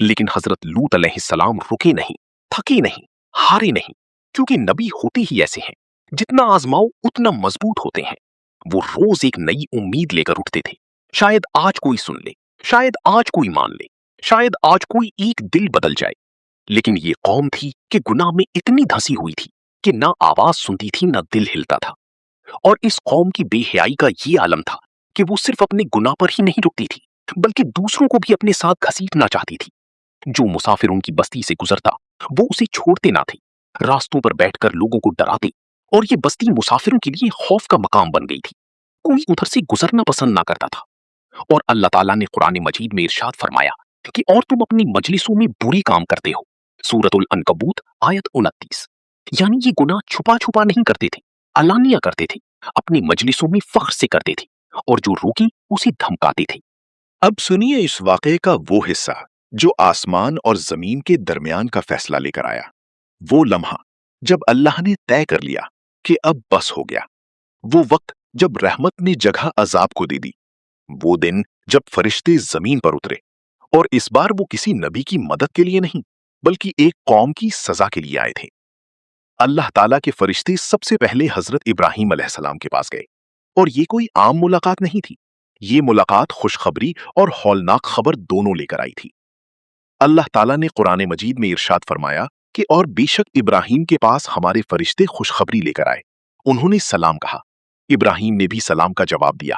لیکن حضرت لوط علیہ السلام رکے نہیں، تھکے نہیں، ہارے نہیں، کیونکہ نبی ہوتے ہی ایسے ہیں، جتنا آزماؤ اتنا مضبوط ہوتے ہیں۔ وہ روز ایک نئی امید لے کر اٹھتے تھے، شاید آج کوئی سن لے، شاید آج کوئی مان لے، شاید آج کوئی ایک دل بدل جائے۔ لیکن یہ قوم تھی کہ گناہ میں اتنی دھسی ہوئی تھی کہ نہ آواز سنتی تھی نہ دل ہلتا تھا۔ اور اس قوم کی بے حیائی کا یہ عالم تھا کہ وہ صرف اپنے گناہ پر ہی نہیں رکتی تھی بلکہ دوسروں کو بھی اپنے ساتھ گھسیٹنا چاہتی تھی۔ جو مسافر ان کی بستی سے گزرتا وہ اسے چھوڑتے نہ تھے، راستوں پر بیٹھ کر لوگوں کو ڈراتے، اور یہ بستی مسافروں کے لیے خوف کا مقام بن گئی تھی۔ کوئی ادھر سے گزرنا پسند نہ کرتا تھا۔ اور اللہ تعالیٰ نے قرآن مجید میں ارشاد فرمایا کہ اور تم اپنی مجلسوں میں بری کام کرتے ہو، سورۃ العنکبوت آیت 29۔ یعنی یہ گناہ چھپا چھپا نہیں کرتے تھے، علانیہ کرتے تھے، اپنی مجلسوں میں فخر سے کرتے تھے، اور جو روکی اسے دھمکاتے تھے۔ اب سنیے اس واقعے کا وہ حصہ جو آسمان اور زمین کے درمیان کا فیصلہ لے کر آیا، وہ لمحہ جب اللہ نے طے کر لیا کہ اب بس ہو گیا، وہ وقت جب رحمت نے جگہ عذاب کو دے دی، وہ دن جب فرشتے زمین پر اترے، اور اس بار وہ کسی نبی کی مدد کے لیے نہیں بلکہ ایک قوم کی سزا کے لیے آئے تھے۔ اللہ تعالیٰ کے فرشتے سب سے پہلے حضرت ابراہیم علیہ السلام کے پاس گئے، اور یہ کوئی عام ملاقات نہیں تھی، یہ ملاقات خوشخبری اور ہولناک خبر دونوں لے کر آئی تھی۔ اللہ تعالیٰ نے قرآن مجید میں ارشاد فرمایا کہ اور بے شک ابراہیم کے پاس ہمارے فرشتے خوشخبری لے کر آئے، انہوں نے سلام کہا، ابراہیم نے بھی سلام کا جواب دیا،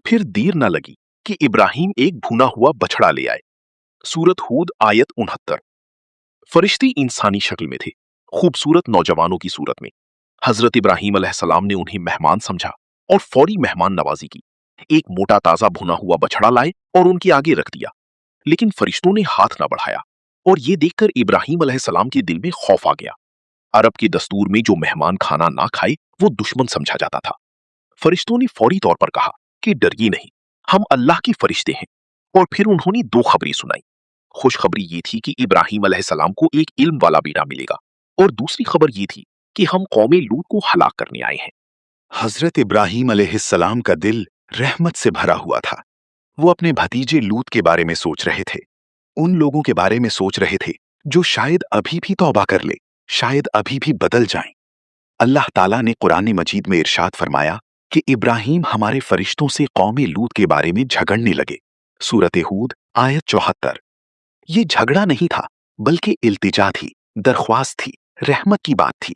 پھر دیر نہ لگی کہ ابراہیم ایک بھونا ہوا بچڑا لے آئے۔ سورۃ ہود آیت 69۔ فرشتے انسانی شکل میں تھے، خوبصورت نوجوانوں کی صورت میں۔ حضرت ابراہیم علیہ السلام نے انہیں مہمان سمجھا اور فوری مہمان نوازی کی، ایک موٹا تازہ بھونا ہوا بچڑا لائے اور ان کے آگے رکھ دیا۔ لیکن فرشتوں نے ہاتھ نہ بڑھایا، اور یہ دیکھ کر ابراہیم علیہ السلام کے دل میں خوف آ گیا۔ عرب کے دستور میں جو مہمان کھانا نہ کھائے وہ دشمن سمجھا جاتا تھا۔ فرشتوں نے فوری طور پر کہا کہ ڈریے نہیں، ہم اللہ کے فرشتے ہیں، اور پھر انہوں نے دو خبریں سنائی۔ خوشخبری یہ تھی کہ ابراہیم علیہ السلام کو ایک علم والا بیٹا ملے گا، اور دوسری خبر یہ تھی کہ ہم قوم لوط کو ہلاک کرنے آئے ہیں۔ حضرت ابراہیم علیہ السلام کا دل رحمت سے بھرا ہوا تھا۔ وہ اپنے بھتیجے لوط کے بارے میں سوچ رہے تھے، ان لوگوں کے بارے میں سوچ رہے تھے جو شاید ابھی بھی توبہ کر لے، شاید ابھی بھی بدل جائیں۔ اللہ تعالیٰ نے قرآن مجید میں ارشاد فرمایا کہ ابراہیم ہمارے فرشتوں سے قوم لوط کے بارے میں جھگڑنے لگے، سورۃ ہود آیت 74۔ یہ جھگڑا نہیں تھا بلکہ التجا تھی، درخواست تھی، رحمت کی بات تھی۔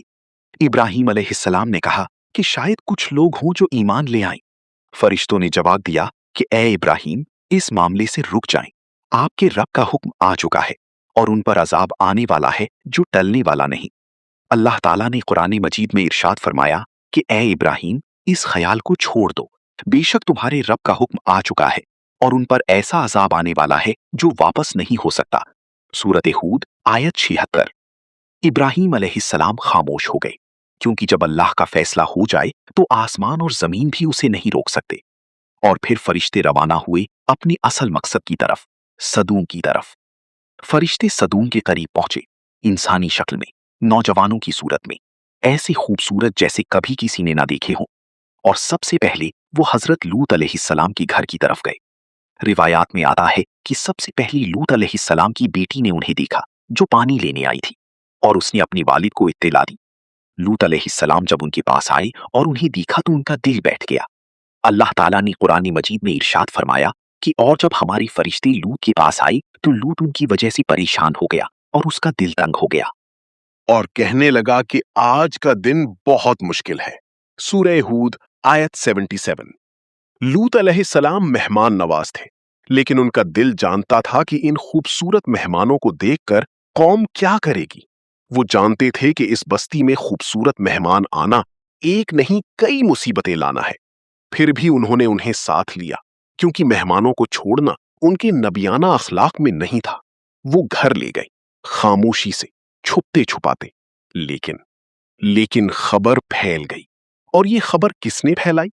ابراہیم علیہ السلام نے کہا کہ شاید کچھ لوگ ہوں جو ایمان لے آئیں۔ فرشتوں نے جواب دیا کہ اے ابراہیم، اس معاملے سے رک جائیں، آپ کے رب کا حکم آ چکا ہے، اور ان پر عذاب آنے والا ہے جو ٹلنے والا نہیں۔ اللہ تعالیٰ نے قرآن مجید میں ارشاد فرمایا کہ اے ابراہیم، اس خیال کو چھوڑ دو، بے شک تمہارے رب کا حکم آ چکا ہے، اور ان پر ایسا عذاب آنے والا ہے جو واپس نہیں ہو سکتا، سورۃ ہود آیت 76۔ ابراہیم علیہ السلام خاموش ہو گئے، کیونکہ جب اللہ کا فیصلہ ہو جائے تو آسمان اور زمین بھی اسے نہیں روک سکتے۔ اور پھر فرشتے روانہ ہوئے اپنے اصل مقصد کی طرف، سدوم کی طرف۔ فرشتے سدوم کے قریب پہنچے، انسانی شکل میں، نوجوانوں کی صورت میں، ایسے خوبصورت جیسے کبھی کسی نے نہ دیکھے ہوں، اور سب سے پہلے وہ حضرت لوط علیہ السلام کی گھر کی طرف گئے۔ روایات میں آتا ہے کہ سب سے پہلی لوط علیہ السلام کی بیٹی نے انہیں دیکھا جو پانی لینے آئی تھی، اور اس نے اپنی والد کو اطلاع دی۔ لوط علیہ السلام جب ان کے پاس آئے اور انہیں دیکھا تو ان کا دل بیٹھ گیا۔ اللہ تعالیٰ نے قرآن مجید میں ارشاد فرمایا کہ اور جب ہمارے فرشتے لوط کے پاس آئے تو لوط ان کی وجہ سے پریشان ہو گیا اور اس کا دل تنگ ہو گیا، اور کہنے لگا کہ آج کا دن بہت مشکل ہے، سورہ ہود آیت 77۔ لوط علیہ السلام مہمان نواز تھے، لیکن ان کا دل جانتا تھا کہ ان خوبصورت مہمانوں کو دیکھ کر قوم کیا کرے گی۔ وہ جانتے تھے کہ اس بستی میں خوبصورت مہمان آنا ایک نہیں کئی مصیبتیں لانا ہے، پھر بھی انہوں نے انہیں ساتھ لیا، کیونکہ مہمانوں کو چھوڑنا ان کے نبیانہ اخلاق میں نہیں تھا۔ وہ گھر لے گئے، خاموشی سے، چھپتے چھپاتے، لیکن خبر پھیل گئی۔ اور یہ خبر کس نے پھیلائی؟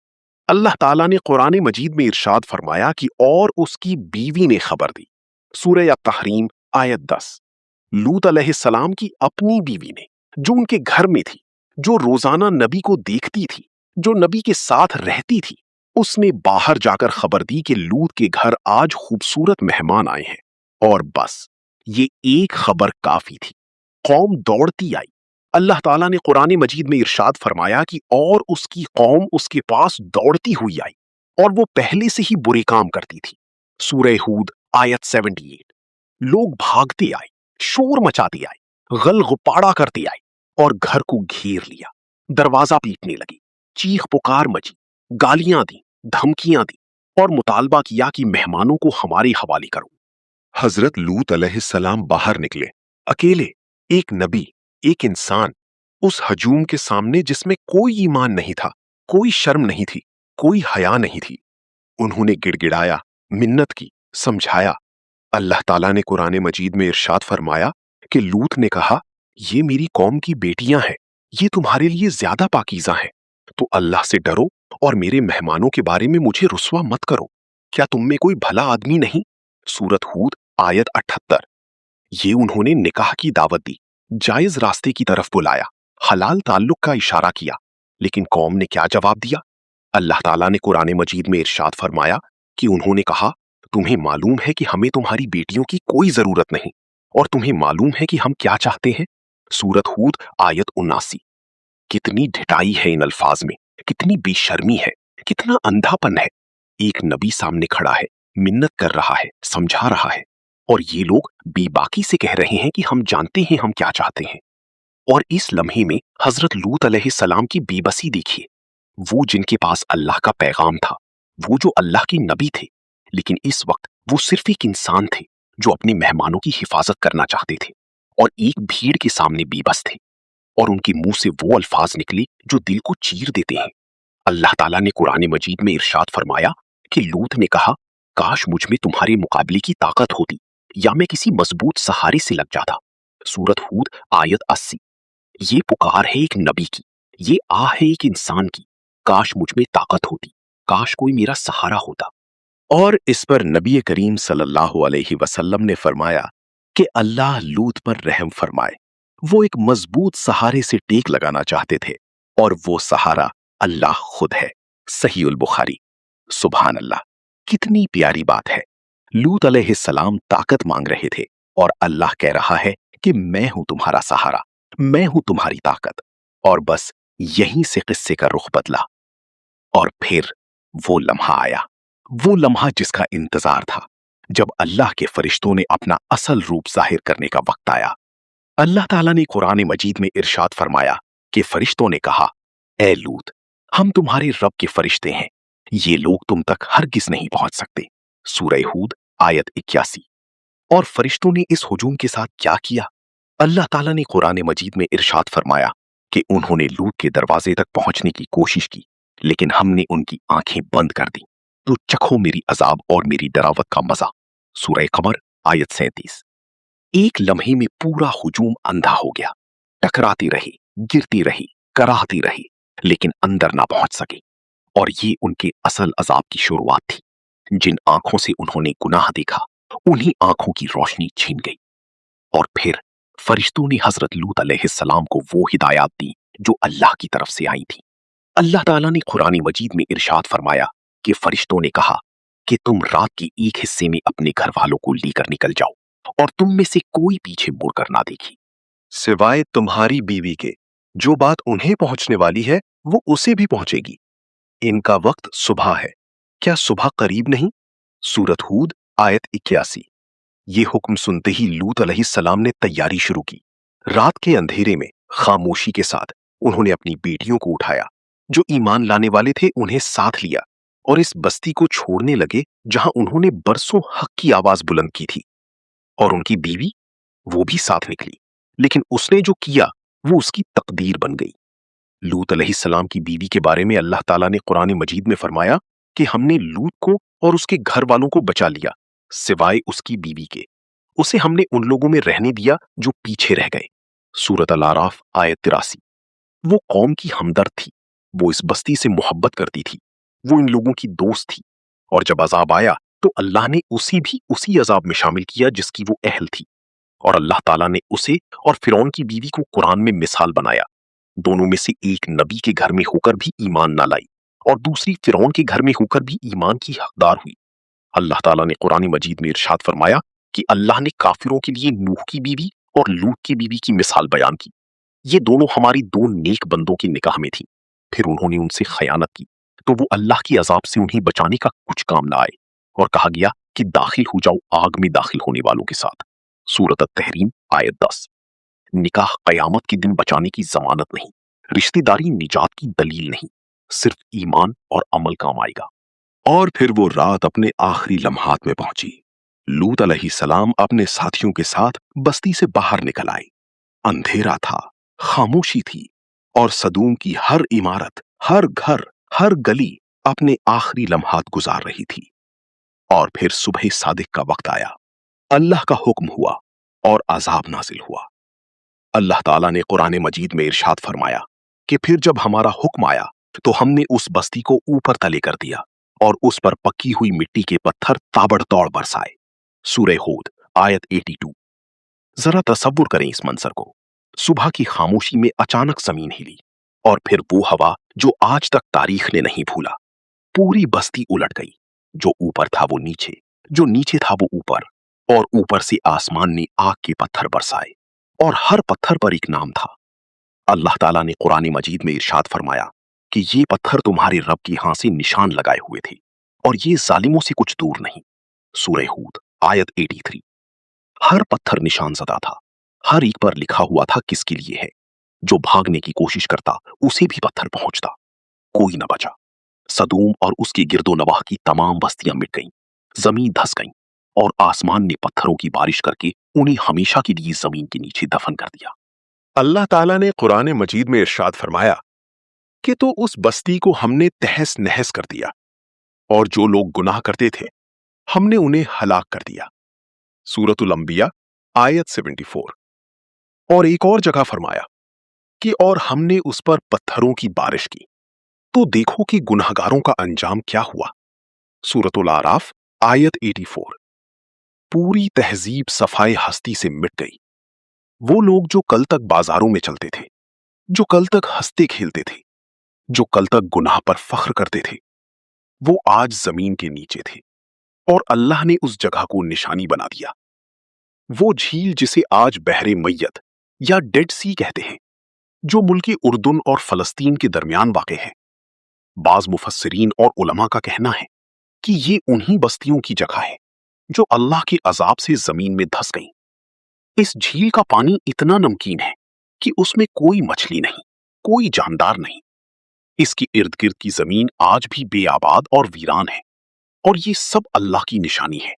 اللہ تعالیٰ نے قرآن مجید میں ارشاد فرمایا کہ اور اس کی بیوی نے خبر دی، سورہ التحریم آیت 10۔ لوط علیہ السلام کی اپنی بیوی نے، جو ان کے گھر میں تھی، جو روزانہ نبی کو دیکھتی تھی، جو نبی کے ساتھ رہتی تھی، اس نے باہر جا کر خبر دی کہ لوط کے گھر آج خوبصورت مہمان آئے ہیں، اور بس یہ ایک خبر کافی تھی۔ قوم دوڑتی آئی۔ اللہ تعالیٰ نے قرآن مجید میں ارشاد فرمایا کہ اور اس کی قوم اس کے پاس دوڑتی ہوئی آئی اور وہ پہلے سے ہی برے کام کرتی تھی۔ سورہ ہود آیت 78۔ لوگ بھاگتے آئے، شور مچاتے آئے، غل غپاڑا کرتے آئے اور گھر کو گھیر لیا، دروازہ پیٹنے لگے، چیخ پکار مچی، گالیاں دیں، دھمکیاں دیں اور مطالبہ کیا کہ مہمانوں کو ہمارے حوالے کرو۔ حضرت لوط علیہ السلام باہر نکلے، اکیلے، ایک نبی، ایک انسان، اس ہجوم کے سامنے جس میں کوئی ایمان نہیں تھا، کوئی شرم نہیں تھی، کوئی حیا نہیں تھی۔ انہوں نے گڑ گڑایا، منت کی، سمجھایا۔ اللہ تعالیٰ نے قرآن مجید میں ارشاد فرمایا کہ لوط نے کہا، یہ میری قوم کی بیٹیاں ہیں، یہ تمہارے لیے زیادہ پاکیزہ ہیں، تو اللہ سے ڈرو اور میرے مہمانوں کے بارے میں مجھے رسوا مت کرو۔ کیا تم میں کوئی بھلا آدمی نہیں؟ سورت ہود آیت 78۔ یہ انہوں نے نکاح کی دعوت دی، جائز راستے کی طرف بلایا، حلال تعلق کا اشارہ کیا، لیکن قوم نے کیا جواب دیا؟ اللہ تعالیٰ نے قرآن مجید میں ارشاد فرمایا کہ انہوں نے کہا، تمہیں معلوم ہے کہ ہمیں تمہاری بیٹیوں کی کوئی ضرورت نہیں، اور تمہیں معلوم ہے کہ ہم کیا چاہتے ہیں۔ سورت ہود آیت 79۔ کتنی ڈھٹائی ہے ان الفاظ میں، کتنی بے شرمی ہے، کتنا اندھا پن ہے۔ ایک نبی سامنے کھڑا ہے، منت کر رہا ہے، سمجھا رہا ہے، اور یہ لوگ بے باکی سے کہہ رہے ہیں کہ ہم جانتے ہیں ہم کیا چاہتے ہیں۔ اور اس لمحے میں حضرت لوط علیہ السلام کی بے بسی دیکھیے، وہ جن کے پاس اللہ کا پیغام تھا، وہ جو اللہ کے نبی تھے، لیکن اس وقت وہ صرف ایک انسان تھے جو اپنے مہمانوں کی حفاظت کرنا چاہتے تھے اور ایک بھیڑ کے سامنے بے بس تھے، اور ان کے منہ سے وہ الفاظ نکلے جو دل کو چیر دیتے ہیں۔ اللہ تعالیٰ نے قرآن مجید میں ارشاد فرمایا کہ لوط نے کہا، کاش مجھ میں تمہارے مقابلے کی طاقت ہوتی یا میں کسی مضبوط سہارے سے لگ جاتا۔ سورت ہود آیت 80۔ یہ پکار ہے ایک نبی کی، یہ آہ ہے ایک انسان کی، کاش مجھ میں طاقت ہوتی، کاش کوئی میرا سہارا ہوتا۔ اور اس پر نبی کریم صلی اللہ علیہ وسلم نے فرمایا کہ اللہ لوط پر رحم فرمائے، وہ ایک مضبوط سہارے سے ٹیک لگانا چاہتے تھے اور وہ سہارا اللہ خود ہے۔ صحیح البخاری۔ سبحان اللہ، کتنی پیاری بات ہے۔ لوط علیہ السلام طاقت مانگ رہے تھے اور اللہ کہہ رہا ہے کہ میں ہوں تمہارا سہارا، میں ہوں تمہاری طاقت، اور بس یہیں سے قصے کا رخ بدلا۔ اور پھر وہ لمحہ آیا، وہ لمحہ جس کا انتظار تھا، جب اللہ کے فرشتوں نے اپنا اصل روپ ظاہر کرنے کا وقت آیا۔ اللہ تعالیٰ نے قرآن مجید میں ارشاد فرمایا کہ فرشتوں نے کہا، اے لوط، ہم تمہارے رب کے فرشتے ہیں، یہ لوگ تم تک ہرگز نہیں پہنچ سکتے۔ سورہ ہود آیت 81۔ اور فرشتوں نے اس ہجوم کے ساتھ کیا کیا؟ اللہ تعالیٰ نے قرآن مجید میں ارشاد فرمایا کہ انہوں نے لوط کے دروازے تک پہنچنے کی کوشش کی، لیکن ہم نے ان کی آنکھیں بند کر دی، تو چکھو میری عذاب اور میری ڈراوت کا مزہ۔ سورہ قمر آیت 37۔ ایک لمحے میں پورا ہجوم اندھا ہو گیا، ٹکراتی رہی، گرتی رہی، کراہتی رہی، لیکن اندر نہ پہنچ سکے، اور یہ ان کے اصل عذاب کی شروعات تھی۔ جن آنکھوں سے انہوں نے گناہ دیکھا، انہی آنکھوں کی روشنی چھین گئی۔ اور پھر فرشتوں نے حضرت لوط علیہ السلام کو وہ ہدایات دی جو اللہ کی طرف سے آئی تھی۔ اللہ تعالیٰ نے قرآن مجید میں ارشاد فرمایا کہ فرشتوں نے کہا کہ تم رات کے ایک حصے میں اپنے گھر والوں کو لے کر نکل جاؤ اور تم میں سے کوئی پیچھے مڑ کر نہ دیکھی، سوائے تمہاری بیوی کے، جو بات انہیں پہنچنے والی ہے وہ اسے بھی پہنچے گی۔ ان کا وقت صبح ہے، کیا صبح قریب نہیں؟ سورت ہود آیت 81۔ یہ حکم سنتے ہی لوط علیہ السلام نے تیاری شروع کی۔ رات کے اندھیرے میں خاموشی کے ساتھ انہوں نے اپنی بیٹیوں کو اٹھایا، جو ایمان لانے والے تھے انہیں ساتھ لیا، اور اس بستی کو چھوڑنے لگے جہاں انہوں نے برسوں حق کی آواز بلند کی تھی۔ اور ان کی بیوی، وہ بھی ساتھ نکلی، لیکن اس نے جو کیا وہ اس کی تقدیر بن گئی۔ لوط علیہ السلام کی بیوی کے بارے میں اللہ تعالیٰ نے قرآن مجید میں فرمایا کہ ہم نے لوط کو اور اس کے گھر والوں کو بچا لیا، سوائے اس کی بیوی کے، اسے ہم نے ان لوگوں میں رہنے دیا جو پیچھے رہ گئے۔ سورۃ الاعراف آیت 83۔ وہ قوم کی ہمدرد تھی، وہ اس بستی سے محبت کرتی تھی، وہ ان لوگوں کی دوست تھی، اور جب عذاب آیا تو اللہ نے اسے بھی اسی عذاب میں شامل کیا جس کی وہ اہل تھی، اور اللہ تعالیٰ نے اسے اور فرعون کی بیوی کو قرآن میں مثال بنایا۔ دونوں میں سے ایک نبی کے گھر میں ہو کر بھی ایمان نہ لائی، اور دوسری فرعون کے گھر میں ہو کر بھی ایمان کی حقدار ہوئی۔ اللہ تعالیٰ نے قرآن مجید میں ارشاد فرمایا کہ اللہ نے کافروں کے لیے نوح کی بیوی اور لوط کی بیوی کی مثال بیان کی. یہ دونوں ہماری دو نیک بندوں کی نکاح میں تھیں. پھر انہوں نے ان سے خیانت کی تو وہ اللہ کی عذاب سے انہیں بچانے کا کچھ کام نہ آئے اور کہا گیا کہ داخل ہو جاؤ آگ میں داخل ہونے والوں کے ساتھ. سورۃ التحریم آیت 10. نکاح قیامت کے دن بچانے کی ضمانت نہیں، رشتہ داری نجات کی دلیل نہیں، صرف ایمان اور عمل کام آئے گا. اور پھر وہ رات اپنے آخری لمحات میں پہنچی. لوط علیہ السلام اپنے ساتھیوں کے ساتھ بستی سے باہر نکل آئے. اندھیرا تھا، خاموشی تھی، اور سدوم کی ہر عمارت، ہر گھر، ہر گلی اپنے آخری لمحات گزار رہی تھی. اور پھر صبح صادق کا وقت آیا. اللہ کا حکم ہوا اور عذاب نازل ہوا. اللہ تعالیٰ نے قرآن مجید میں ارشاد فرمایا کہ پھر جب ہمارا حکم آیا تو ہم نے اس بستی کو اوپر تلے کر دیا اور اس پر پکی ہوئی مٹی کے پتھر تابڑ توڑ برسائے. سورہ ہود آیت 82. ذرا تصور کریں اس منظر کو. صبح کی خاموشی میں اچانک زمین ہلی اور پھر وہ ہوا جو آج تک تاریخ نے نہیں بھولا. پوری بستی الٹ گئی. جو اوپر تھا وہ نیچے، جو نیچے تھا وہ اوپر، اور اوپر سے آسمان نے آگ کے پتھر برسائے اور ہر پتھر پر ایک نام تھا. اللہ تعالیٰ نے قرآن مجید میں ارشاد فرمایا کہ یہ پتھر تمہارے رب کی ہاں سے نشان لگائے ہوئے تھے اور یہ ظالموں سے کچھ دور نہیں. سورہ ہود آیت 83. ہر پتھر نشان زدہ تھا، ہر ایک پر لکھا ہوا تھا کس کے لیے ہے. جو بھاگنے کی کوشش کرتا اسے بھی پتھر پہنچتا. کوئی نہ بچا. سدوم اور اس کی گرد و نواح کی تمام بستیاں مٹ گئیں، زمین دھس گئیں، اور آسمان نے پتھروں کی بارش کر کے انہیں ہمیشہ کے لیے زمین کے نیچے دفن کر دیا. اللہ تعالیٰ نے قرآن مجید میں ارشاد فرمایا کہ تو اس بستی کو ہم نے تہس نہس کر دیا، اور جو لوگ گناہ کرتے تھے ہم نے انہیں ہلاک کر دیا. سورۃ الانبیاء آیت 74. اور ایک اور جگہ فرمایا کہ اور ہم نے اس پر پتھروں کی بارش کی تو دیکھو کہ گناہگاروں کا انجام کیا ہوا. سورۃ الاعراف آیت 84. پوری تہذیب صفائے ہستی سے مٹ گئی. وہ لوگ جو کل تک بازاروں میں چلتے تھے، جو کل تک ہنستے کھیلتے تھے، جو کل تک گناہ پر فخر کرتے تھے، وہ آج زمین کے نیچے تھے اور اللہ نے اس جگہ کو نشانی بنا دیا. وہ جھیل جسے آج بحر میت یا ڈیڈ سی کہتے ہیں، جو ملک اردن اور فلسطین کے درمیان واقع ہے. بعض مفسرین اور علماء کا کہنا ہے کہ یہ انہی بستیوں کی جگہ ہے جو اللہ کے عذاب سے زمین میں دھس گئیں. اس جھیل کا پانی اتنا نمکین ہے کہ اس میں کوئی مچھلی نہیں، کوئی جاندار نہیں. اس کی ارد گرد کی زمین آج بھی بے آباد اور ویران ہے، اور یہ سب اللہ کی نشانی ہے.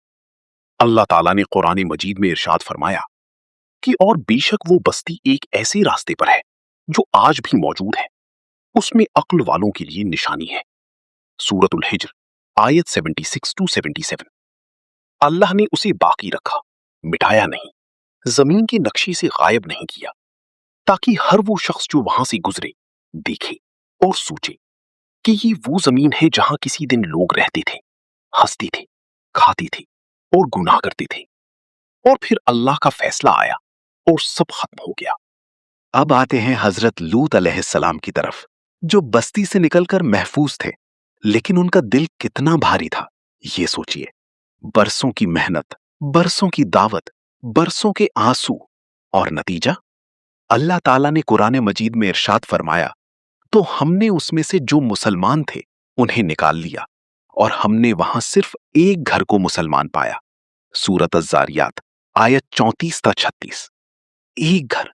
اللہ تعالیٰ نے قرآن مجید میں ارشاد فرمایا کہ اور بے شک وہ بستی ایک ایسے راستے پر ہے جو آج بھی موجود ہے، اس میں عقل والوں کے لیے نشانی ہے. سورۃ الحجر آیت 76-77. اللہ نے اسے باقی رکھا، مٹایا نہیں، زمین کے نقشے سے غائب نہیں کیا، تاکہ ہر وہ شخص جو وہاں سے گزرے دیکھے اور سوچے کہ یہ وہ زمین ہے جہاں کسی دن لوگ رہتے تھے، ہنستے تھے، کھاتے تھے اور گناہ کرتے تھے. اور پھر اللہ کا فیصلہ آیا اور سب ختم ہو گیا. اب آتے ہیں حضرت لوط علیہ السلام کی طرف، جو بستی سے نکل کر محفوظ تھے، لیکن ان کا دل کتنا بھاری تھا یہ سوچئے. برسوں کی محنت، برسوں کی دعوت، برسوں کے آنسو، اور نتیجہ اللہ تعالیٰ نے قرآن مجید میں ارشاد فرمایا تو ہم نے اس میں سے جو مسلمان تھے انہیں نکال لیا اور ہم نے وہاں صرف ایک گھر کو مسلمان پایا. سورۃ الزاریات آیت 34-36. ایک گھر،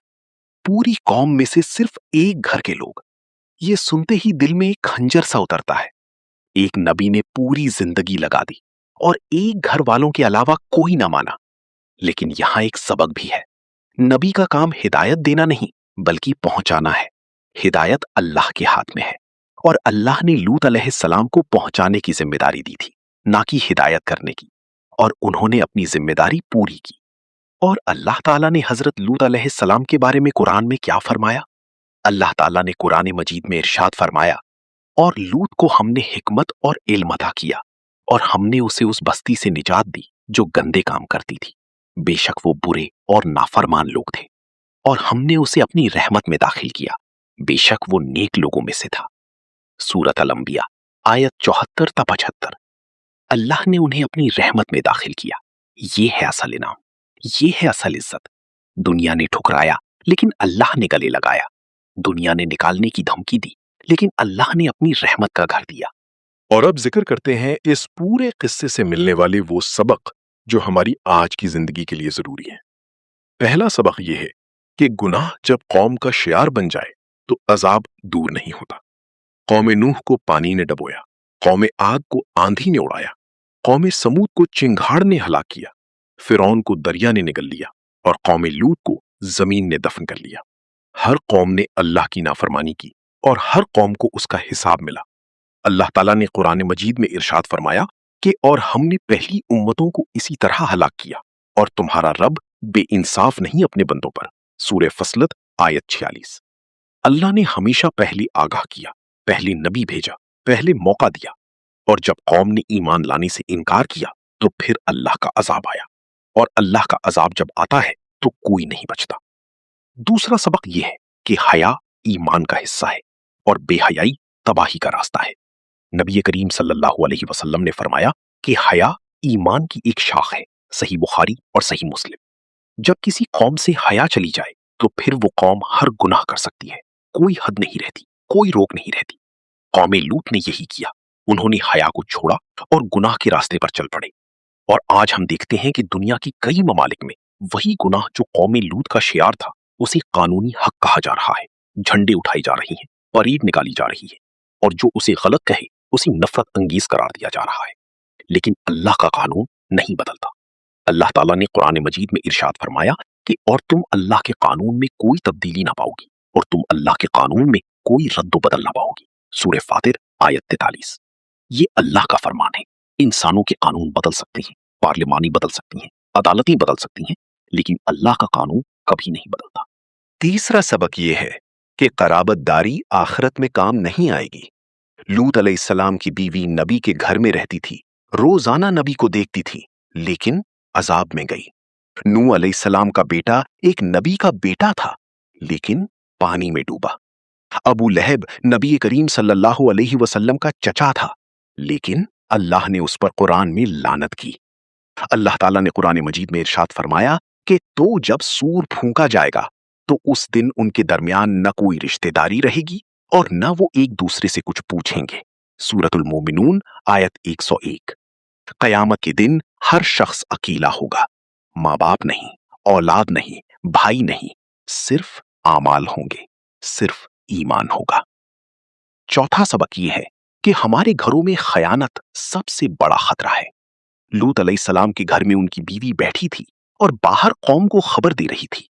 پوری قوم میں سے صرف ایک گھر کے لوگ. یہ سنتے ہی دل میں ایک خنجر سا اترتا ہے. ایک نبی نے پوری زندگی لگا دی اور ایک گھر والوں کے علاوہ کوئی نہ مانا. لیکن یہاں ایک سبق بھی ہے. نبی کا کام ہدایت دینا نہیں بلکہ پہنچانا ہے. ہدایت اللہ کے ہاتھ میں ہے، اور اللہ نے لوط علیہ السلام کو پہنچانے کی ذمہ داری دی تھی، نہ کہ ہدایت کرنے کی، اور انہوں نے اپنی ذمہ داری پوری کی. اور اللہ تعالیٰ نے حضرت لوط علیہ السلام کے بارے میں قرآن میں کیا فرمایا؟ اللہ تعالیٰ نے قرآن مجید میں ارشاد فرمایا اور لوط کو ہم نے حکمت اور علم عطا کیا اور ہم نے اسے اس بستی سے نجات دی جو گندے کام کرتی تھی. بے شک وہ برے اور نافرمان لوگ تھے، اور ہم نے اسے اپنی رحمت میں داخل کیا. بے شک وہ نیک لوگوں میں سے تھا. سورۃ الانبیاء آیت 74-75. اللہ نے انہیں اپنی رحمت میں داخل کیا. یہ ہے اصل انعام، یہ ہے اصل عزت۔ دنیا نے ٹھکرایا لیکن اللہ نے گلے لگایا، دنیا نے نکالنے کی دھمکی دی لیکن اللہ نے اپنی رحمت کا گھر دیا۔ اور اب ذکر کرتے ہیں اس پورے قصے سے ملنے والے وہ سبق جو ہماری آج کی زندگی کے لیے ضروری ہیں۔ پہلا سبق یہ ہے کہ گناہ جب قوم کا شعار بن جائے تو عذاب دور نہیں ہوتا۔ قوم نوح کو پانی نے ڈبویا، قوم عاد کو آندھی نے اڑایا، قوم سمود کو چنگھاڑ نے ہلاک کیا، فرعون کو دریا نے نگل لیا اور قوم لوط کو زمین نے دفن کر لیا۔ ہر قوم نے اللہ کی نافرمانی کی اور ہر قوم کو اس کا حساب ملا۔ اللہ تعالیٰ نے قرآن مجید میں ارشاد فرمایا کہ اور ہم نے پہلی امتوں کو اسی طرح ہلاک کیا اور تمہارا رب بے انصاف نہیں اپنے بندوں پر۔ سورہ فصلت آیت 46۔ اللہ نے ہمیشہ پہلے آگاہ کیا، پہلے نبی بھیجا، پہلے موقع دیا، اور جب قوم نے ایمان لانے سے انکار کیا تو پھر اللہ کا عذاب آیا، اور اللہ کا عذاب جب آتا ہے تو کوئی نہیں بچتا۔ دوسرا سبق یہ ہے کہ حیا ایمان کا حصہ ہے اور بے حیائی تباہی کا راستہ ہے۔ نبی کریم صلی اللہ علیہ وسلم نے فرمایا کہ حیا ایمان کی ایک شاخ ہے، صحیح بخاری اور صحیح مسلم۔ جب کسی قوم سے حیا چلی جائے تو پھر وہ قوم ہر گناہ کر سکتی ہے، کوئی حد نہیں رہتی، کوئی روک نہیں رہتی۔ قوم لوط نے یہی کیا، انہوں نے حیا کو چھوڑا اور گناہ کے راستے پر چل پڑے۔ اور آج ہم دیکھتے ہیں کہ دنیا کی کئی ممالک میں وہی گناہ جو قوم لوط کا شعار تھا اسے قانونی حق کہا جا رہا ہے، جھنڈے اٹھائی جا رہی ہیں، پریڈ نکالی جا رہی ہے، اور جو اسے غلط کہے اسے نفرت انگیز قرار دیا جا رہا ہے۔ لیکن اللہ کا قانون نہیں بدلتا۔ اللہ تعالیٰ نے قرآن مجید میں ارشاد فرمایا کہ اور تم اللہ کے قانون میں کوئی تبدیلی نہ پاؤ گی اور تم اللہ کے قانون میں کوئی رد و بدل نہ پاؤ گی۔ سورہ فاطر آیت 43۔ یہ اللہ کا فرمان ہے۔ انسانوں کے قانون بدل سکتے ہیں، پارلیمانی بدل سکتی ہیں، عدالتیں بدل سکتی ہیں، لیکن اللہ کا قانون کبھی نہیں بدلتا۔ تیسرا سبق یہ ہے کہ قرابت داری آخرت میں کام نہیں آئے گی۔ لوط علیہ السلام کی بیوی نبی کے گھر میں رہتی تھی، روزانہ نبی کو دیکھتی تھی، لیکن عذاب میں گئی۔ نوح علیہ السلام کا بیٹا ایک نبی کا بیٹا تھا، لیکن پانی میں ڈوبا۔ ابو لہب نبی کریم صلی اللہ علیہ وسلم کا چچا تھا، لیکن اللہ نے اس پر قرآن میں لعنت کی۔ اللہ تعالیٰ نے قرآن مجید میں ارشاد فرمایا کہ تو جب سور پھونکا جائے گا تو اس دن ان کے درمیان نہ کوئی رشتہ داری رہے گی اور نہ وہ ایک دوسرے سے کچھ پوچھیں گے۔ سورۃ المومنون آیت 101۔ قیامت کے دن ہر شخص اکیلا ہوگا، ماں باپ نہیں، اولاد نہیں، بھائی نہیں، صرف اعمال ہوں گے، صرف ایمان ہوگا۔ چوتھا سبق یہ ہے کہ ہمارے گھروں میں خیانت سب سے بڑا خطرہ ہے۔ لوط علیہ السلام کے گھر میں ان کی بیوی بیٹھی تھی اور باہر قوم کو خبر دے رہی تھی۔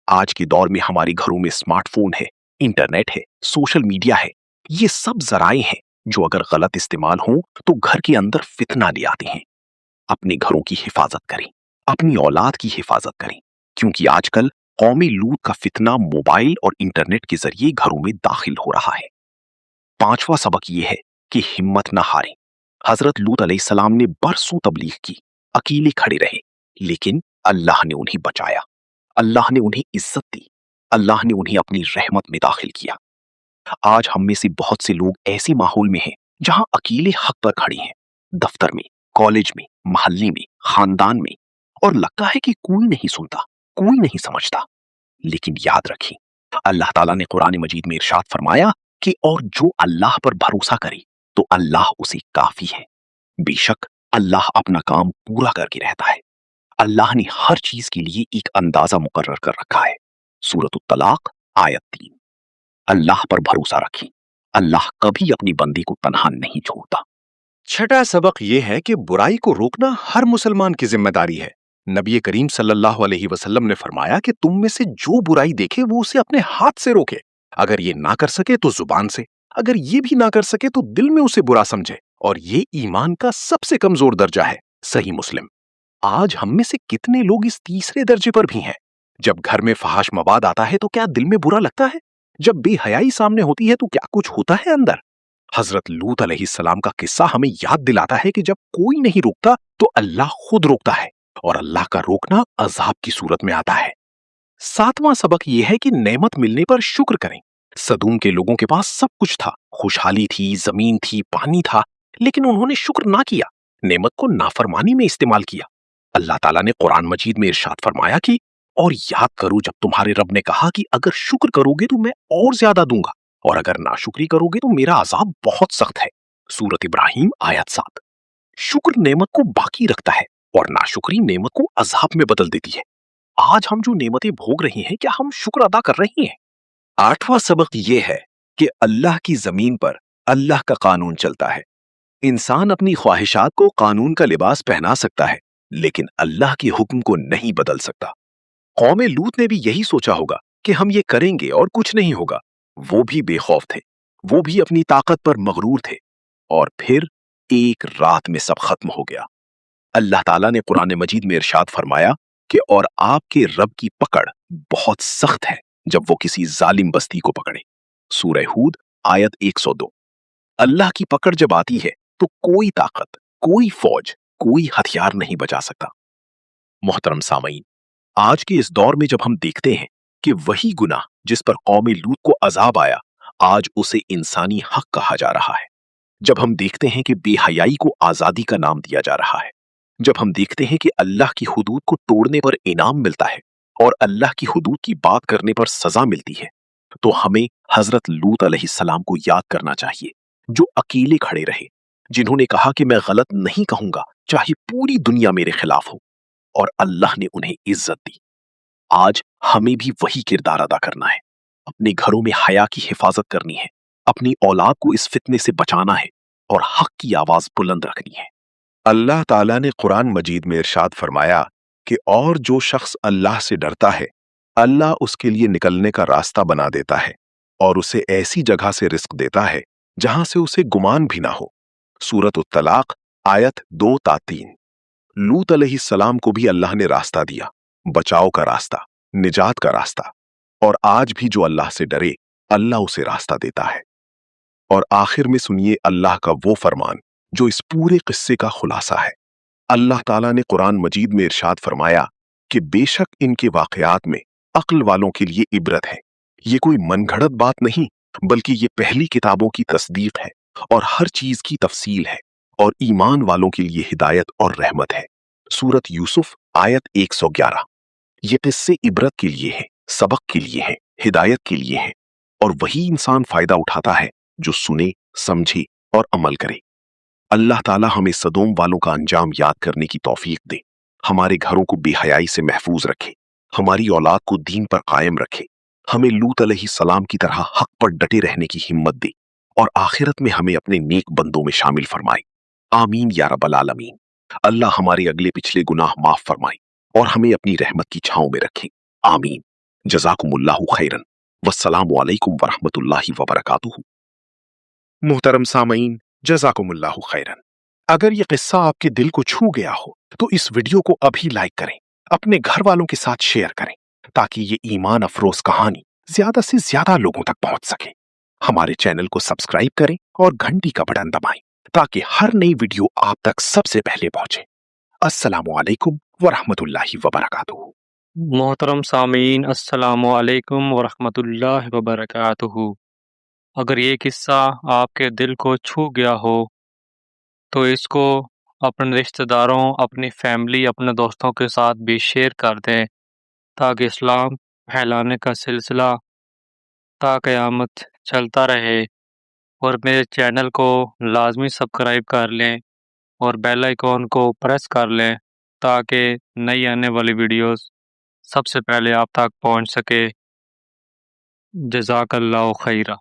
آج کے دور میں ہمارے گھروں میں اسمارٹ فون ہے، انٹرنیٹ ہے، سوشل میڈیا ہے، یہ سب ذرائع ہیں جو اگر غلط استعمال ہوں تو گھر کے اندر فتنہ لے آتے ہیں۔ اپنے گھروں کی حفاظت کریں، اپنی اولاد کی حفاظت کریں، کیونکہ آج کل قوم لوط کا فتنہ موبائل اور انٹرنیٹ کے ذریعے گھروں میں داخل ہو رہا ہے۔ پانچواں سبق یہ ہے کہ ہمت نہ ہاریں۔ حضرت لوط علیہ السلام نے برسوں تبلیغ کی، اکیلے کھڑے رہے، لیکن اللہ نے انہیں بچایا، اللہ نے انہیں عزت دی، اللہ نے انہیں اپنی رحمت میں داخل کیا۔ آج ہم میں سے بہت سے لوگ ایسے ماحول میں ہیں جہاں اکیلے حق پر کھڑے ہیں، دفتر میں، کالج میں، محلے میں، خاندان میں، اور لگتا ہے کہ کوئی نہیں سنتا، کوئی نہیں سمجھتا۔ لیکن یاد رکھیں، اللہ تعالیٰ نے قرآن مجید میں ارشاد فرمایا کہ اور جو اللہ پر بھروسہ کرے تو اللہ اسے کافی ہے۔ بے شک اللہ اپنا کام پورا کر کے رہتا ہے۔ اللہ نے ہر چیز کے لیے ایک اندازہ مقرر کر رکھا ہے۔ سورۃ الطلاق آیت 3۔ اللہ پر بھروسہ رکھیں، اللہ کبھی اپنی بندے کو تنہا نہیں چھوڑتا۔ چھٹا سبق یہ ہے کہ برائی کو روکنا ہر مسلمان کی ذمہ داری ہے۔ نبی کریم صلی اللہ علیہ وسلم نے فرمایا کہ تم میں سے جو برائی دیکھے وہ اسے اپنے ہاتھ سے روکے، اگر یہ نہ کر سکے تو زبان سے، اگر یہ بھی نہ کر سکے تو دل میں اسے برا سمجھے، اور یہ ایمان کا سب سے کمزور درجہ ہے۔ صحیح مسلم۔ آج ہم میں سے کتنے لوگ اس تیسرے درجے پر بھی ہیں؟ جب گھر میں فحش مواد آتا ہے تو کیا دل میں برا لگتا ہے؟ جب بے حیائی سامنے ہوتی ہے تو کیا کچھ ہوتا ہے اندر؟ حضرت لوط علیہ السلام کا قصہ ہمیں یاد دلاتا ہے کہ جب کوئی نہیں روکتا تو اللہ خود روکتا ہے، اور اللہ کا روکنا عذاب کی صورت میں آتا ہے۔ ساتواں سبق یہ ہے کہ نعمت ملنے پر شکر کریں۔ سدوم کے لوگوں کے پاس سب کچھ تھا، خوشحالی تھی، زمین تھی، پانی تھا، لیکن انہوں نے شکر نہ کیا، نعمت کو نافرمانی میں استعمال کیا۔ اللہ تعالیٰ نے قرآن مجید میں ارشاد فرمایا کہ اور یاد کرو جب تمہارے رب نے کہا کہ اگر شکر کرو گے تو میں اور زیادہ دوں گا اور اگر ناشکری کرو گے تو میرا عذاب بہت سخت ہے۔ سورۃ ابراہیم آیت 7۔ شکر نعمت کو باقی رکھتا ہے اور ناشکری نعمت کو عذاب میں بدل دیتی ہے۔ آج ہم جو نعمتیں بھوگ رہے ہیں کیا ہم شکر ادا کر رہے ہیں؟ 8واں سبق یہ ہے کہ اللہ کی زمین پر اللہ کا قانون چلتا ہے۔ انسان اپنی خواہشات کو قانون کا لباس پہنا سکتا ہے لیکن اللہ کے حکم کو نہیں بدل سکتا۔ قوم لوط نے بھی یہی سوچا ہوگا کہ ہم یہ کریں گے اور کچھ نہیں ہوگا۔ وہ بھی بے خوف تھے، وہ بھی اپنی طاقت پر مغرور تھے، اور پھر ایک رات میں سب ختم ہو گیا۔ اللہ تعالیٰ نے قرآن مجید میں ارشاد فرمایا کہ اور آپ کے رب کی پکڑ بہت سخت ہے جب وہ کسی ظالم بستی کو پکڑے۔ سورہ ہود آیت 102۔ اللہ کی پکڑ جب آتی ہے تو کوئی طاقت، کوئی فوج، کوئی ہتھیار نہیں بچا سکتا۔ محترم سامعین، آج کے اس دور میں جب ہم دیکھتے ہیں کہ وہی گناہ جس پر قوم لوط کو عذاب آیا آج اسے انسانی حق کہا جا رہا ہے، جب ہم دیکھتے ہیں کہ بے حیائی کو آزادی کا نام دیا جا رہا ہے، جب ہم دیکھتے ہیں کہ اللہ کی حدود کو توڑنے پر انعام ملتا ہے اور اللہ کی حدود کی بات کرنے پر سزا ملتی ہے، تو ہمیں حضرت لوط علیہ السلام کو یاد کرنا چاہیے، جو اکیلے کھڑے رہے، جنہوں نے کہا کہ میں غلط نہیں کہوں گا چاہے پوری دنیا میرے خلاف ہو، اور اللہ نے انہیں عزت دی۔ آج ہمیں بھی وہی کردار ادا کرنا ہے، اپنے گھروں میں حیا کی حفاظت کرنی ہے، اپنی اولاد کو اس فتنے سے بچانا ہے اور حق کی آواز بلند رکھنی ہے۔ اللہ تعالیٰ نے قرآن مجید میں ارشاد فرمایا کہ اور جو شخص اللہ سے ڈرتا ہے اللہ اس کے لیے نکلنے کا راستہ بنا دیتا ہے اور اسے ایسی جگہ سے رزق دیتا ہے جہاں سے اسے گمان بھی نہ ہو۔ سورۃ الطلاق آیت 2-3۔ لوط علیہ السلام کو بھی اللہ نے راستہ دیا، بچاؤ کا راستہ، نجات کا راستہ، اور آج بھی جو اللہ سے ڈرے اللہ اسے راستہ دیتا ہے۔ اور آخر میں سنیے اللہ کا وہ فرمان جو اس پورے قصے کا خلاصہ ہے۔ اللہ تعالیٰ نے قرآن مجید میں ارشاد فرمایا کہ بے شک ان کے واقعات میں عقل والوں کے لیے عبرت ہے۔ یہ کوئی من گھڑت بات نہیں بلکہ یہ پہلی کتابوں کی تصدیق ہے اور ہر چیز کی تفصیل ہے، اور ایمان والوں کے لیے ہدایت اور رحمت ہے۔ سورۃ یوسف آیت 111۔ یہ قصے عبرت کے لیے ہیں، سبق کے لیے ہیں، ہدایت کے لیے ہیں، اور وہی انسان فائدہ اٹھاتا ہے جو سنے، سمجھے اور عمل کرے۔ اللہ تعالیٰ ہمیں صدوم والوں کا انجام یاد کرنے کی توفیق دے، ہمارے گھروں کو بے حیائی سے محفوظ رکھے، ہماری اولاد کو دین پر قائم رکھے، ہمیں لوط علیہ السلام کی طرح حق پر ڈٹے رہنے کی ہمت دے، اور آخرت میں ہمیں اپنے نیک بندوں میں شامل فرمائے۔ آمین یا رب العالمین۔ اللہ ہمارے اگلے پچھلے گناہ معاف فرمائے اور ہمیں اپنی رحمت کی چھاؤں میں رکھے۔ آمین۔ جزاکم اللہ خیرن، والسلام علیکم ورحمۃ اللہ وبرکاتہ۔ محترم سامعین، جزاکم اللہ خیرن۔ اگر یہ قصہ آپ کے دل کو چھو گیا ہو تو اس ویڈیو کو ابھی لائک کریں، اپنے گھر والوں کے ساتھ شیئر کریں تاکہ یہ ایمان افروز کہانی زیادہ سے زیادہ لوگوں تک پہنچ سکے۔ ہمارے چینل کو سبسکرائب کریں اور گھنٹی کا بٹن دبائیں تاکہ ہر نئی ویڈیو آپ تک سب سے پہلے پہنچے۔ السلام علیکم ورحمۃ اللہ وبرکاتہ۔ محترم سامعین، السلام علیکم ورحمۃ اللہ وبرکاتہ۔ اگر یہ قصہ آپ کے دل کو چھو گیا ہو تو اس کو اپنے رشتہ داروں، اپنی فیملی، اپنے دوستوں کے ساتھ بھی شیئر کر دیں تاکہ اسلام پھیلانے کا سلسلہ تا قیامت چلتا رہے، اور میرے چینل کو لازمی سبسکرائب کر لیں اور بیل آئیکن کو پریس کر لیں تاکہ نئی آنے والی ویڈیوز سب سے پہلے آپ تک پہنچ سکے۔ جزاک اللہ خیرہ۔